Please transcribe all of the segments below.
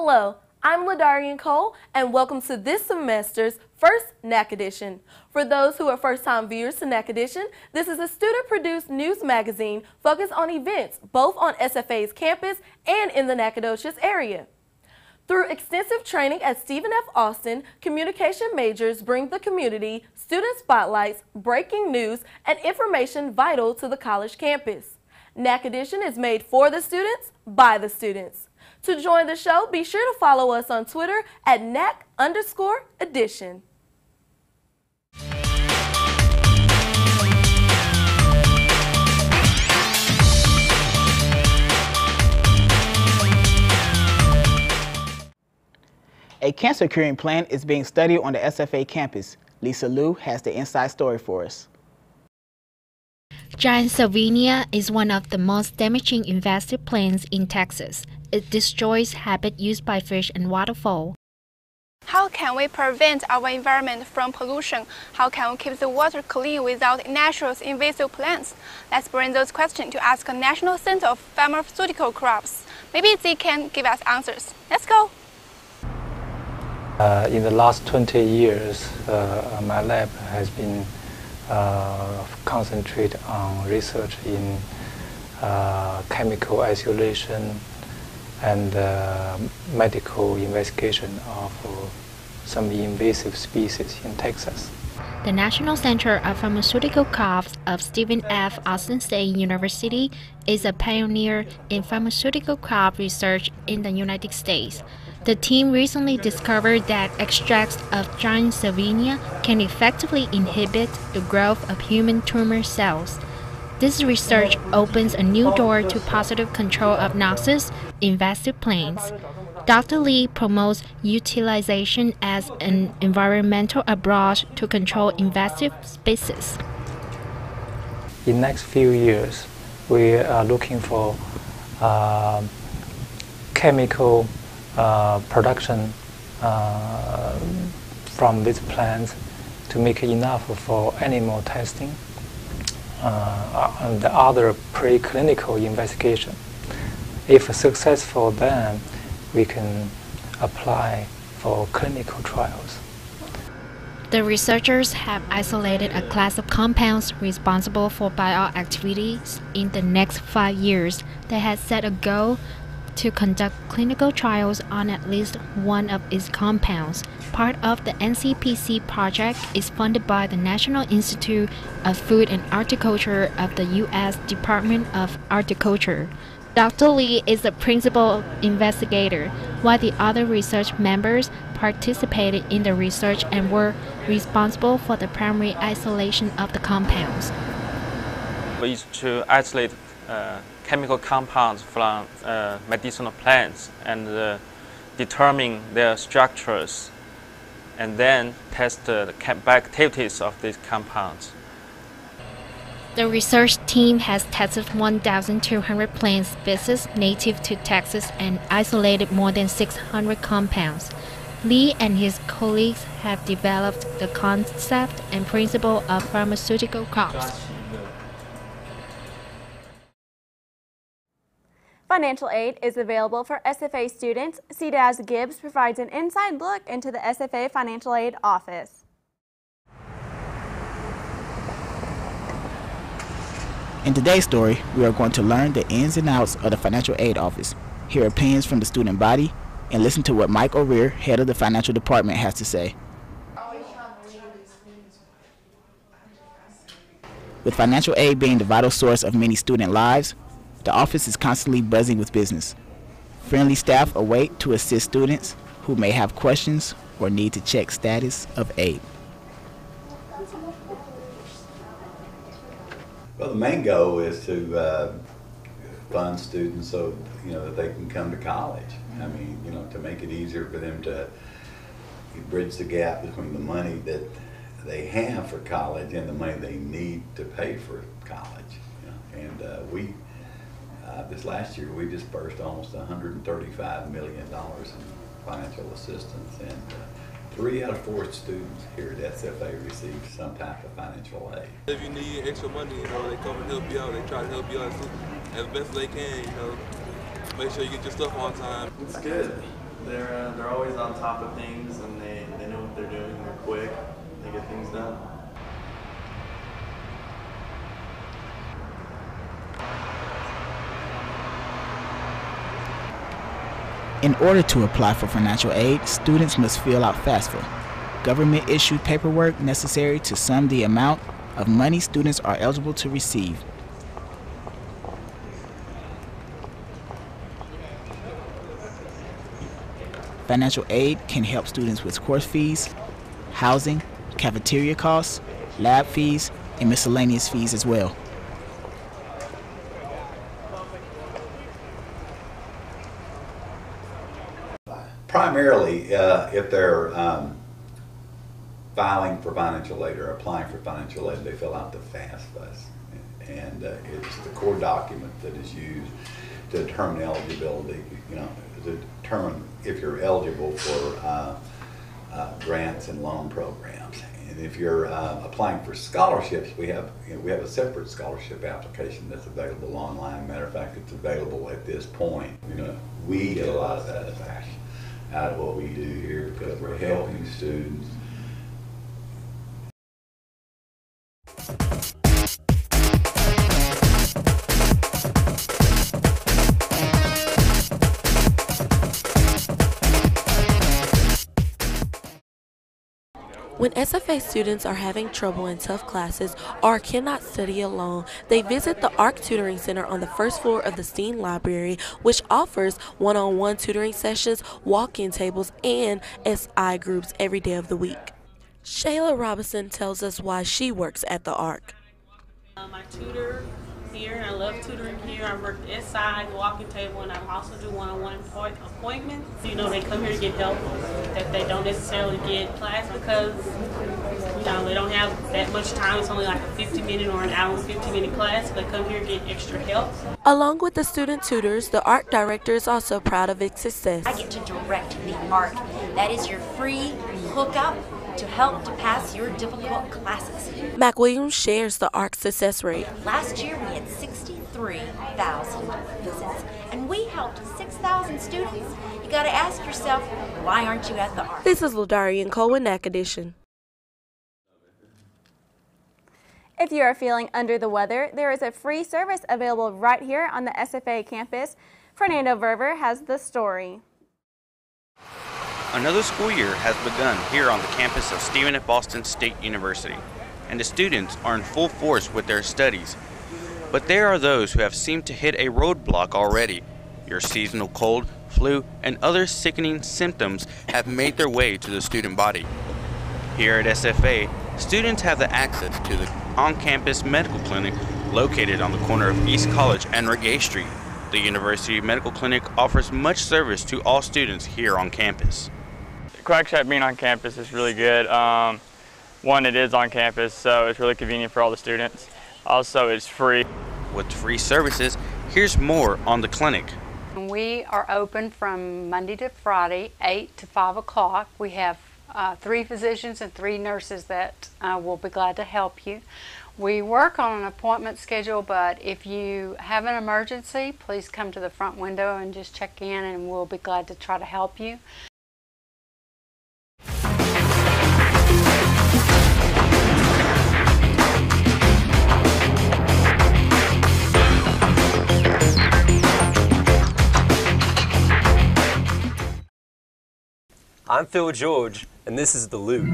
Hello, I'm Ladarian Cole, and welcome to this semester's first Nac Edition. For those who are first-time viewers to Nac Edition, this is a student-produced news magazine focused on events both on SFA's campus and in the Nacogdoches area. Through extensive training at Stephen F. Austin, communication majors bring the community student spotlights, breaking news, and information vital to the college campus. Nac Edition is made for the students, by the students. To join the show, be sure to follow us on Twitter at Nac_Edition. A cancer curing plan is being studied on the SFA campus. Lisa Liu has the inside story for us. Giant Sylvania is one of the most damaging invasive plants in Texas. It destroys habitat used by fish and waterfowl. How can we prevent our environment from pollution? How can we keep the water clean without natural invasive plants? Let's bring those questions to ask the National Center of Pharmaceutical Crops. Maybe they can give us answers. Let's go. In the last 20 years, my lab has been concentrated on research in chemical isolation and medical investigation of some invasive species in Texas. The National Center of Pharmaceutical Crops of Stephen F. Austin State University is a pioneer in pharmaceutical crop research in the United States. The team recently discovered that extracts of giant Sylvania can effectively inhibit the growth of human tumor cells. This research opens a new door to positive control of noxious, invasive plants. Dr. Lee promotes utilization as an environmental approach to control invasive species. In the next few years, we are looking for chemical production from these plants to make enough for animal testing and the other preclinical investigation. If successful, then we can apply for clinical trials. The researchers have isolated a class of compounds responsible for bioactivities in the next 5 years. They had set a goal to conduct clinical trials on at least one of its compounds. Part of the NCPC project is funded by the National Institute of Food and Horticulture of the U.S. Department of Agriculture. Dr. Lee is the principal investigator, while the other research members participated in the research and were responsible for the primary isolation of the compounds. We used to isolate chemical compounds from medicinal plants and determine their structures, and then test the bioactivities of these compounds. The research team has tested 1,200 plant species native to Texas and isolated more than 600 compounds. Lee and his colleagues have developed the concept and principle of pharmaceutical crops. Financial aid is available for SFA students. CDAS Gibbs provides an inside look into the SFA Financial Aid Office. In today's story, we are going to learn the ins and outs of the Financial Aid Office, hear opinions from the student body, and listen to what Mike O'Rear, head of the financial department, has to say. With financial aid being the vital source of many student lives, the office is constantly buzzing with business. Friendly staff await to assist students who may have questions or need to check status of aid. Well, the main goal is to fund students so that they can come to college. I mean, to make it easier for them to bridge the gap between the money that they have for college and the money they need to pay for college. And this last year we dispersed almost $135 million in financial assistance, and 3 out of 4 students here at SFA receive some type of financial aid. If you need extra money, they come and help you out. They try to help you out as best they can, Make sure you get your stuff on time. It's good. They're always on top of things, and they know what they're doing. They're quick. They get things done. In order to apply for financial aid, students must fill out FAFSA, government-issued paperwork necessary to sum the amount of money students are eligible to receive. Financial aid can help students with course fees, housing, cafeteria costs, lab fees, and miscellaneous fees as well. Primarily, if they're filing for financial aid or applying for financial aid, they fill out the FAFSA, and it's the core document that is used to determine eligibility. You know, to determine if you're eligible for grants and loan programs. And if you're applying for scholarships, we have a separate scholarship application that's available online. Matter of fact, it's available at this point. You know, we get a lot of satisfaction out of what we do here because we're helping students. When SFA students are having trouble in tough classes or cannot study alone, they visit the ARC Tutoring Center on the first floor of the Steen Library, which offers one-on-one tutoring sessions, walk-in tables, and SI groups every day of the week. Shayla Robinson tells us why she works at the ARC. I tutor here, and I love tutoring here. I work the SI, the walking table, and I also do one-on-one appointments. You know, they come here to get help that they don't necessarily get class because, you know, they don't have that much time. It's only like a 50-minute or an hour and 50-minute class. So they come here to get extra help. Along with the student tutors, the ARC director is also proud of its success. I get to direct the ARC. That is your free hookup to help to pass your difficult classes. Mac Williams shares the ARC success rate. Last year we had 63,000 visits, and we helped 6,000 students. You got to ask yourself, why aren't you at the ARC? This is Ladarian Cole with Nac Edition. If you are feeling under the weather, there is a free service available right here on the SFA campus. Fernando Verver has the story. Another school year has begun here on the campus of Stephen F. Austin State University, and the students are in full force with their studies. But there are those who have seemed to hit a roadblock already. Your seasonal cold, flu, and other sickening symptoms have made their way to the student body. Here at SFA, students have the access to the on-campus medical clinic located on the corner of East College and Regay Street. The University Medical Clinic offers much service to all students here on campus. Quack Shack being on campus is really good. One, it is on campus, so it's really convenient for all the students. Also, it's free. With free services, here's more on the clinic. We are open from Monday to Friday, 8 to 5 o'clock. We have 3 physicians and 3 nurses that will be glad to help you. We work on an appointment schedule, but if you have an emergency, please come to the front window and just check in, and we'll be glad to try to help you. I'm Phil George, and this is The Loop.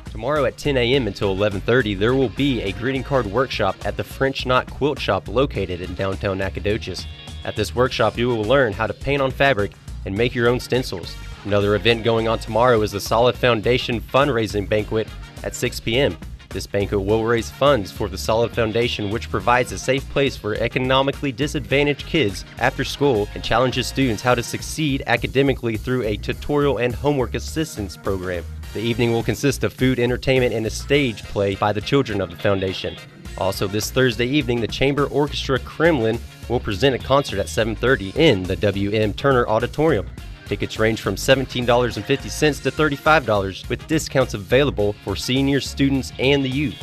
Tomorrow at 10 a.m. until 11:30, there will be a greeting card workshop at the French Knot Quilt Shop located in downtown Nacogdoches. At this workshop, you will learn how to paint on fabric and make your own stencils. Another event going on tomorrow is the Solid Foundation fundraising banquet at 6 p.m. This banquet will raise funds for the Solid Foundation, which provides a safe place for economically disadvantaged kids after school and challenges students how to succeed academically through a tutorial and homework assistance program. The evening will consist of food, entertainment, and a stage play by the children of the foundation. Also, this Thursday evening, the Chamber Orchestra Kremlin will present a concert at 7:30 in the W.M. Turner Auditorium. Tickets range from $17.50 to $35, with discounts available for seniors, students, and the youth.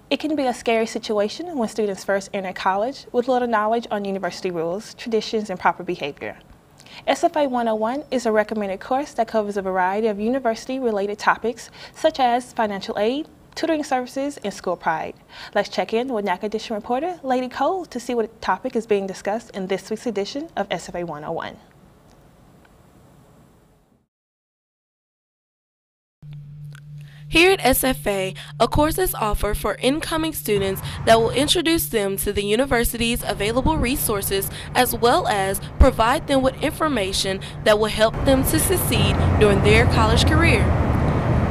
It can be a scary situation when students first enter college with little knowledge on university rules, traditions, and proper behavior. SFA 101 is a recommended course that covers a variety of university-related topics such as financial aid, tutoring services, and school pride. Let's check in with Nac Edition reporter Lady Cole to see what topic is being discussed in this week's edition of SFA 101. Here at SFA, a course is offered for incoming students that will introduce them to the university's available resources as well as provide them with information that will help them to succeed during their college career.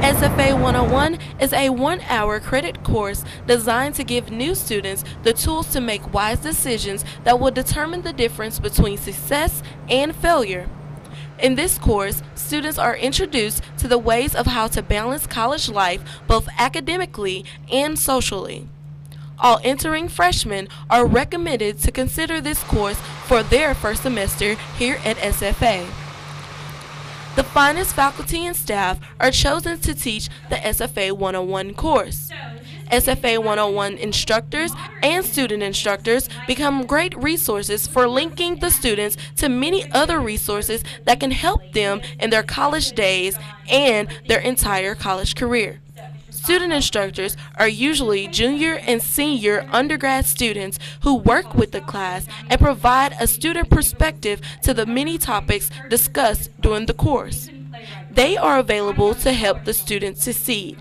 SFA 101 is a 1-hour credit course designed to give new students the tools to make wise decisions that will determine the difference between success and failure. In this course, students are introduced to the ways of how to balance college life both academically and socially. All entering freshmen are recommended to consider this course for their first semester here at SFA. The finest faculty and staff are chosen to teach the SFA 101 course. SFA 101 instructors and student instructors become great resources for linking the students to many other resources that can help them in their college days and their entire college career. Student instructors are usually junior and senior undergrad students who work with the class and provide a student perspective to the many topics discussed during the course. They are available to help the students succeed.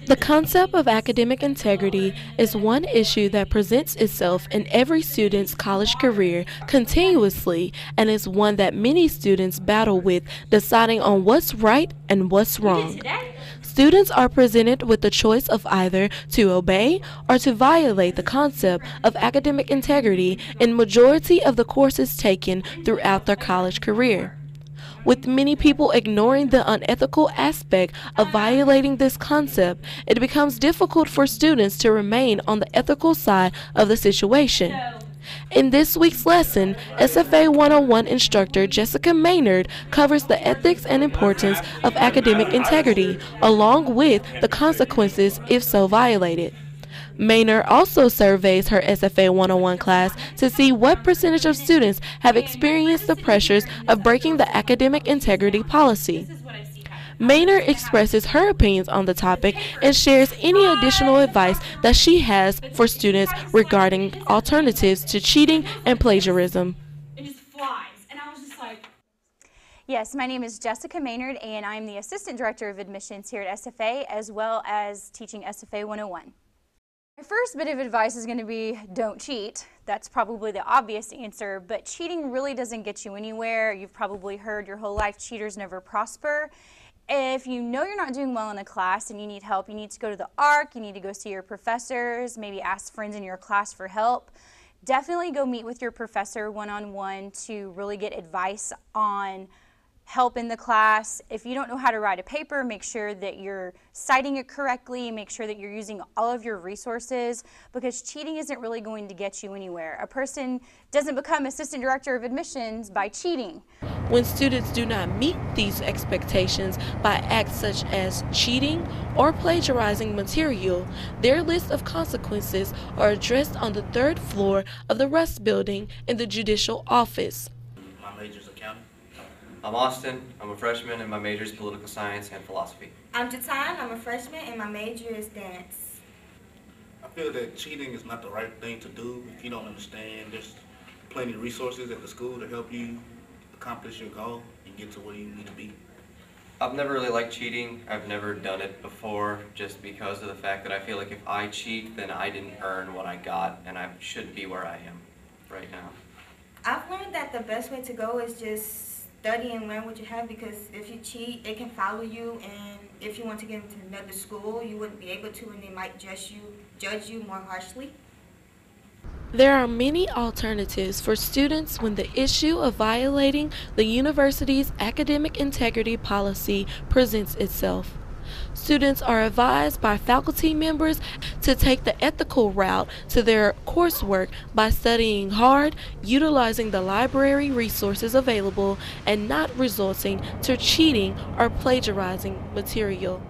The concept of academic integrity is one issue that presents itself in every student's college career continuously and is one that many students battle with deciding on what's right and what's wrong. Students are presented with the choice of either to obey or to violate the concept of academic integrity in majority of the courses taken throughout their college career. With many people ignoring the unethical aspect of violating this concept, it becomes difficult for students to remain on the ethical side of the situation. In this week's lesson, SFA 101 instructor Jessica Maynard covers the ethics and importance of academic integrity, along with the consequences if so violated. Maynard also surveys her SFA 101 class to see what percentage of students have experienced the pressures of breaking the academic integrity policy. Maynard expresses her opinions on the topic and shares any additional advice that she has for students regarding alternatives to cheating and plagiarism. Yes, my name is Jessica Maynard and I'm the Assistant Director of Admissions here at SFA as well as teaching SFA 101. My first bit of advice is going to be don't cheat. That's probably the obvious answer, but cheating really doesn't get you anywhere. You've probably heard your whole life, cheaters never prosper. If you know you're not doing well in a class and you need help, you need to go to the ARC, you need to go see your professors, maybe ask friends in your class for help. Definitely go meet with your professor one-on-one to really get advice on help in the class. If you don't know how to write a paper, make sure that you're citing it correctly, make sure that you're using all of your resources, because cheating isn't really going to get you anywhere. A person doesn't become assistant director of admissions by cheating. When students do not meet these expectations by acts such as cheating or plagiarizing material, their list of consequences are addressed on the 3rd floor of the Rust Building in the Judicial Office. My major is accounting. I'm Austin, I'm a freshman and my major is political science and philosophy. I'm Jatan, I'm a freshman and my major is dance. I feel that cheating is not the right thing to do if you don't understand. There's plenty of resources at the school to help you accomplish your goal and get to where you need to be. I've never really liked cheating. I've never done it before just because of the fact that I feel like if I cheat, then I didn't earn what I got and I shouldn't be where I am right now. I've learned that the best way to go is just study and learn what you have, because if you cheat, it can follow you, and if you want to get into another school, you wouldn't be able to, and they might judge you more harshly. There are many alternatives for students when the issue of violating the university's academic integrity policy presents itself. Students are advised by faculty members to take the ethical route to their coursework by studying hard, utilizing the library resources available, and not resorting to cheating or plagiarizing material.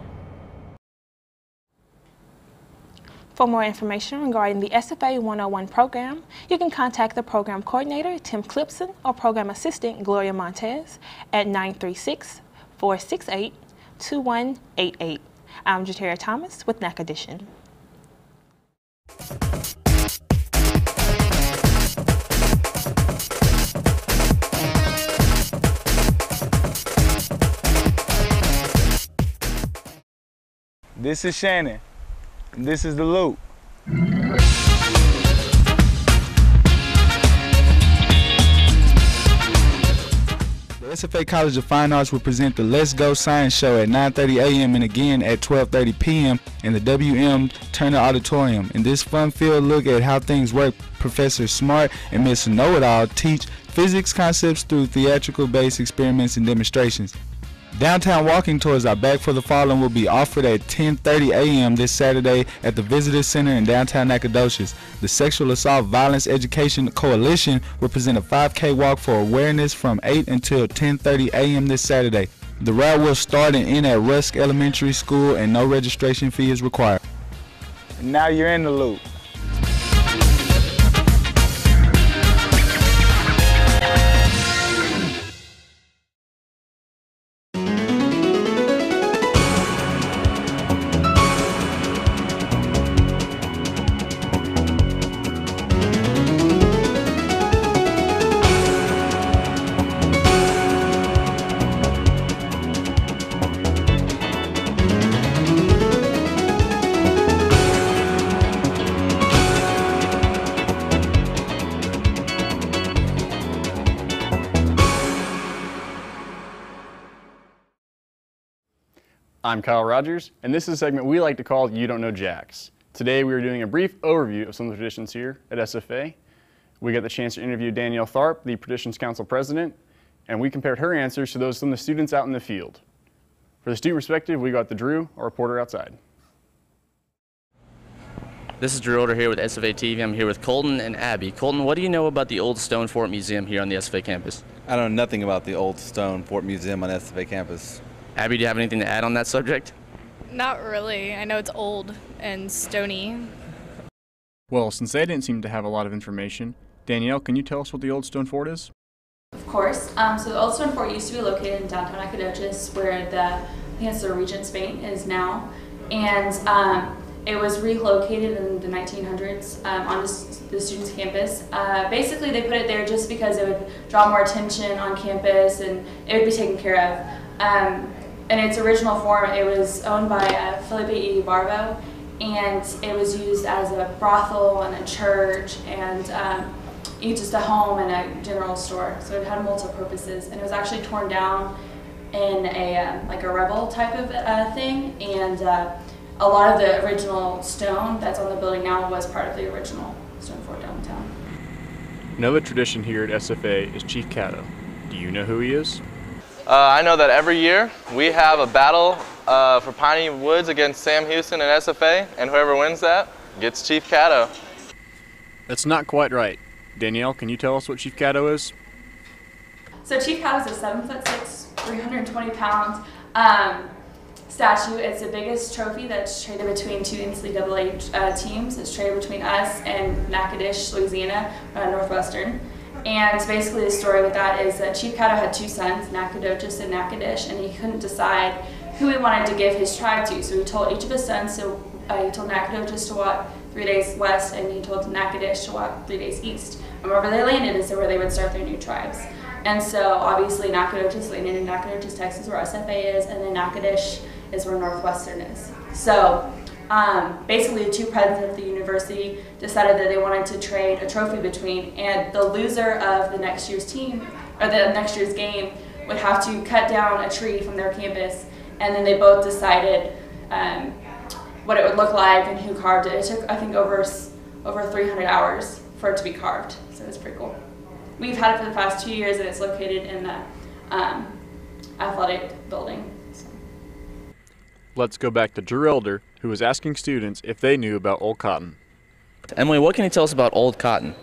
For more information regarding the SFA 101 program, you can contact the program coordinator, Tim Clipson, or program assistant, Gloria Montez, at 936-468-2188. I'm Jatera Thomas with Nac Edition. This is Shannon, and this is The Loop. The SFA College of Fine Arts will present the Let's Go Science Show at 9:30 a.m. and again at 12:30 p.m. in the W.M. Turner Auditorium. In this fun-filled look at how things work, Professor Smart and Miss Know-It-All teach physics concepts through theatrical-based experiments and demonstrations. Downtown walking tours are back for the fall and will be offered at 10:30 a.m. this Saturday at the Visitor Center in downtown Nacogdoches. The Sexual Assault Violence Education Coalition will present a 5K walk for awareness from 8 until 10:30 a.m. this Saturday. The route will start and end at Rusk Elementary School and no registration fee is required. And now you're in the loop. I'm Kyle Rogers, and this is a segment we like to call You Don't Know Jacks. Today we are doing a brief overview of some of the traditions here at SFA. We got the chance to interview Danielle Tharp, the Traditions Council President, and we compared her answers to those from the students out in the field. For the student perspective, we got the Drew, our reporter outside. This is Drew Older here with SFA TV. I'm here with Colton and Abby. Colton, what do you know about the Old Stone Fort Museum here on the SFA campus? I know nothing about the Old Stone Fort Museum on SFA campus. Abby, do you have anything to add on that subject? Not really. I know it's old and stony. Well, since they didn't seem to have a lot of information, Danielle, can you tell us what the Old Stone Fort is? Of course. So the Old Stone Fort used to be located in downtown Nacogdoches, where I think it's the Regent's Bank is now, and it was relocated in the 1900s on the students' campus. Basically, they put it there just because it would draw more attention on campus and it would be taken care of. In its original form, it was owned by Felipe E. Barbo, and it was used as a brothel and a church and just a home and a general store. So it had multiple purposes, and it was actually torn down in a like a rebel type of thing, and a lot of the original stone that's on the building now was part of the original stone fort downtown. Another tradition here at SFA is Chief Cato. Do you know who he is? I know that every year we have a battle for Piney Woods against Sam Houston and SFA, and whoever wins that gets Chief Cato. That's not quite right. Danielle, can you tell us what Chief Cato is? So Chief Cato is a 7'6", 320-pound statue. It's the biggest trophy that's traded between two NCAA teams. It's traded between us and Natchitoches, Louisiana, Northwestern. And basically the story with that is that Chief Cato had two sons, Nacogdoches and Natchitoches, and he couldn't decide who he wanted to give his tribe to. So he told each of his sons, he told Nacogdoches to walk 3 days west, and he told Natchitoches to walk 3 days east. And wherever they landed is where they would start their new tribes. And so obviously Nacogdoches landed in Nacogdoches, Texas, where SFA is, and then Natchitoches is where Northwestern is. So basically the two presidents of the university decided that they wanted to trade a trophy between, and the loser of the next year's team, or the next year's game, would have to cut down a tree from their campus, and then they both decided what it would look like and who carved it. It took, I think, over 300 hours for it to be carved, so it's pretty cool. We've had it for the past 2 years, and it's located in the athletic building. So. Let's go back to Drew Elder, who was asking students if they knew about Old Cotton. Emily, what can you tell us about Old Cotton?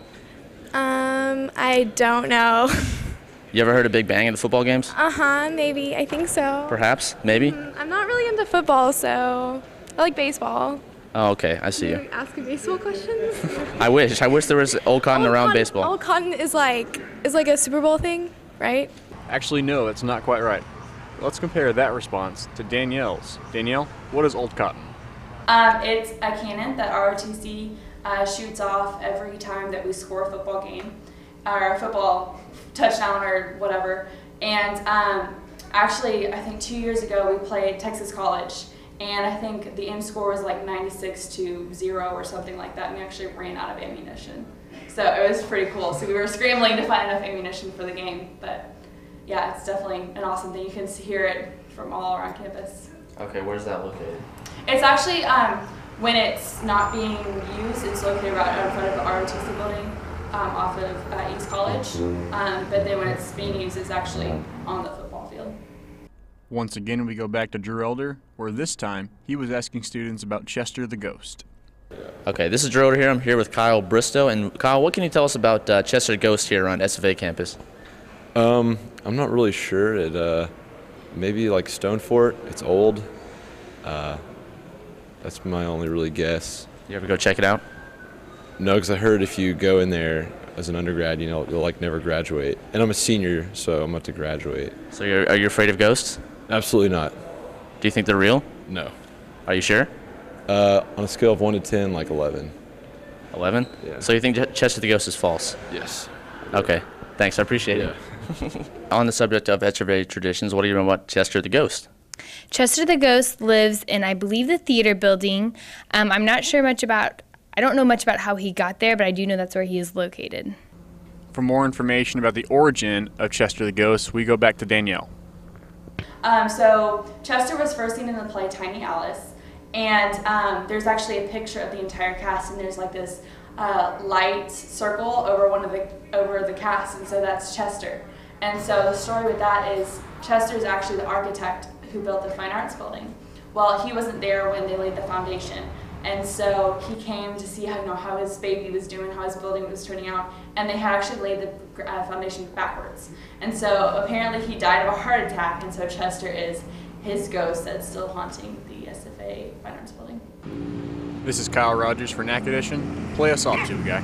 I don't know. You ever heard of Big Bang in the football games? Maybe. I think so. Perhaps? Maybe? I'm not really into football, so I like baseball. Oh, okay. I see you. Asking baseball questions? I wish there was Old Cotton around baseball. Old Cotton is like a Super Bowl thing, right? Actually, no, that's not quite right. Let's compare that response to Danielle's. Danielle, what is Old Cotton? It's a cannon that ROTC shoots off every time that we score a football game, or a football touchdown or whatever. And actually, I think 2 years ago we played Texas College, and I think the end score was like 96-0 or something like that, and we actually ran out of ammunition. So it was pretty cool. So we were scrambling to find enough ammunition for the game, but yeah, it's definitely an awesome thing. You can hear it from all around campus. Okay, where's that located? It's actually, when it's not being used, it's located right in front of the ROTC building off of East College. But then when it's being used, it's actually on the football field. Once again, we go back to Drew Elder, where this time he was asking students about Chester the Ghost. Okay, this is Drew Elder here. I'm here with Kyle Bristow. And Kyle, what can you tell us about Chester the Ghost here on SFA campus? I'm not really sure. It maybe like Stone Fort. It's old. That's my only really guess. You ever go check it out? No, because I heard if you go in there as an undergrad, you'll like never graduate. And I'm a senior, so I'm about to graduate. So are you afraid of ghosts? Absolutely not. Do you think they're real? No. Are you sure? On a scale of 1 to 10, like 11. 11? Yeah. So you think Chester the Ghost is false? Yes. Okay. Thanks. I appreciate it. On the subject of SFA traditions, what do you know about Chester the Ghost? Chester the Ghost lives in, I believe, the theater building. I'm not sure much about, I don't know much about how he got there, but I do know that's where he is located. For more information about the origin of Chester the Ghost, we go back to Danielle. So Chester was first seen in the play Tiny Alice, and there's actually a picture of the entire cast, and there's like this light circle over the cast, and so that's Chester. And so the story with that is Chester is actually the architect who built the Fine Arts Building. Well, he wasn't there when they laid the foundation, and so he came to see how his baby was doing, how his building was turning out, and they had actually laid the foundation backwards. And so apparently he died of a heart attack, and so Chester is his ghost that's still haunting the SFA Fine Arts Building. This is Kyle Rogers for Nac Edition. Play us off, Tube Guy.